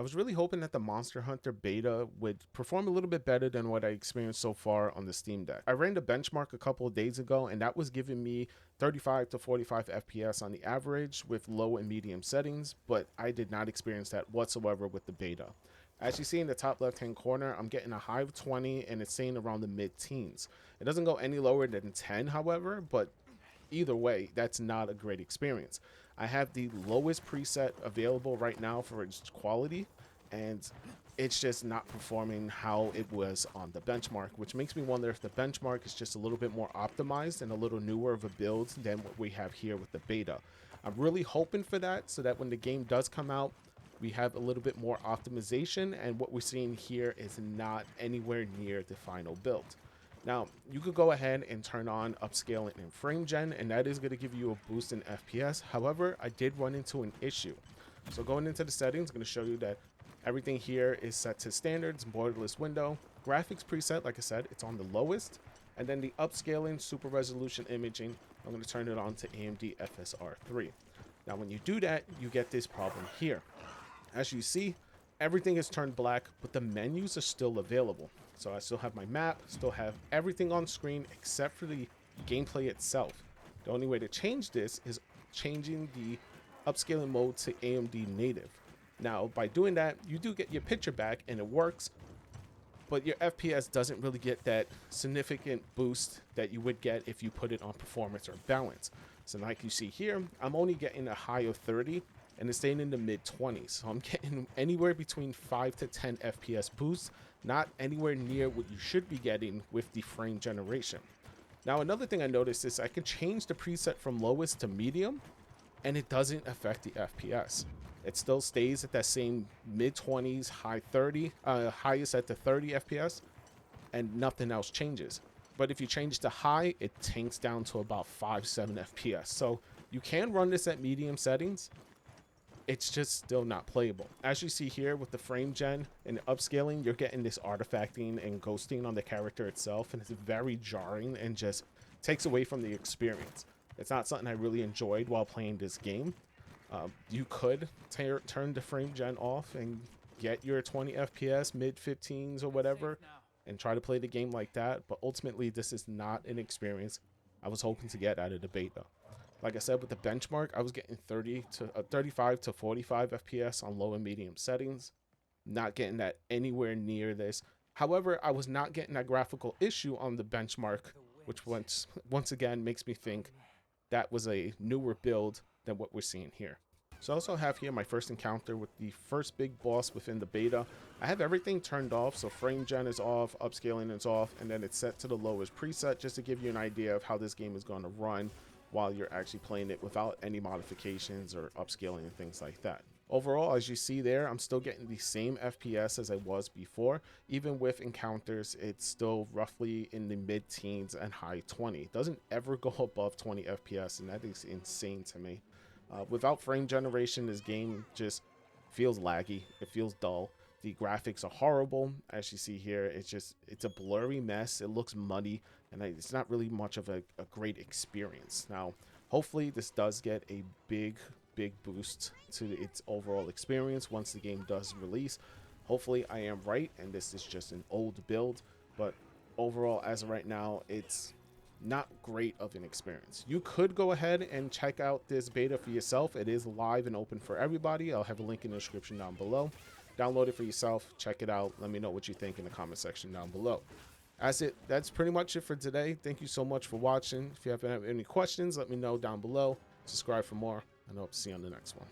I was really hoping that the Monster Hunter beta would perform a little bit better than what I experienced so far on the Steam Deck. I ran the benchmark a couple of days ago, and that was giving me 35 to 45 FPS on the average with low and medium settings, but I did not experience that whatsoever with the beta. As you see in the top left hand corner, I'm getting a high of 20 and it's staying around the mid-teens. It doesn't go any lower than 10, however, but either way, that's not a great experience. I have the lowest preset available right now for its quality, and it's just not performing how it was on the benchmark, which makes me wonder if the benchmark is just a little bit more optimized and a little newer of a build than what we have here with the beta. I'm really hoping for that, so that when the game does come out, we have a little bit more optimization, and what we're seeing here is not anywhere near the final build. Now, you could go ahead and turn on upscaling and frame gen, and that is going to give you a boost in FPS. However, I did run into an issue. So going into the settings, I'm going to show you that everything here is set to standards, borderless window. Graphics preset, like I said, it's on the lowest. And then the upscaling super resolution imaging, I'm going to turn it on to AMD FSR 3. Now, when you do that, you get this problem here. As you see, everything is turned black, but the menus are still available. So I still have my map, still have everything on screen except for the gameplay itself. The only way to change this is changing the upscaling mode to AMD native. Now, by doing that, you do get your picture back and it works, but your FPS doesn't really get that significant boost that you would get if you put it on performance or balance. So like you see here, I'm only getting a high of 30 and it's staying in the mid 20s. So I'm getting anywhere between 5 to 10 FPS boosts, not anywhere near what you should be getting with the frame generation. Now, another thing I noticed is I can change the preset from lowest to medium and it doesn't affect the FPS. It still stays at that same mid 20s, high 30, highest at the 30 FPS, and nothing else changes. But if you change to high, it tanks down to about 5-7 FPS. So you can run this at medium settings. It's just still not playable. As you see here with the frame gen and upscaling, you're getting this artifacting and ghosting on the character itself, and it's very jarring and just takes away from the experience. It's not something I really enjoyed while playing this game. You could turn the frame gen off and get your 20 FPS, mid 15s or whatever, and try to play the game like that, but ultimately this is not an experience I was hoping to get out of the beta. Like I said, with the benchmark, I was getting 35 to 45 FPS on low and medium settings. Not getting that anywhere near this. However, I was not getting that graphical issue on the benchmark, which once again makes me think that was a newer build than what we're seeing here. So I also have here my first encounter with the first big boss within the beta. I have everything turned off, so frame gen is off, upscaling is off, and then it's set to the lowest preset just to give you an idea of how this game is going to run while you're actually playing it without any modifications or upscaling and things like that. Overall, as you see there, I'm still getting the same FPS as I was before. Even with encounters, it's still roughly in the mid-teens and high 20. It doesn't ever go above 20 FPS, and that is insane to me. Without frame generation, this game just feels laggy. It feels dull. The graphics are horrible. As you see here, it's a blurry mess. It looks muddy, and it's not really much of a great experience. Now, hopefully this does get a big boost to its overall experience once the game does release. Hopefully I am right and this is just an old build, but overall, as of right now, it's not great of an experience. You could go ahead and check out this beta for yourself. It is live and open for everybody. I'll have a link in the description down below. Download it for yourself, check it out, let me know what you think in the comment section down below. That's pretty much it for today. Thank you so much for watching. If you have any questions, let me know down below. Subscribe for more, and I hope to see you on the next one.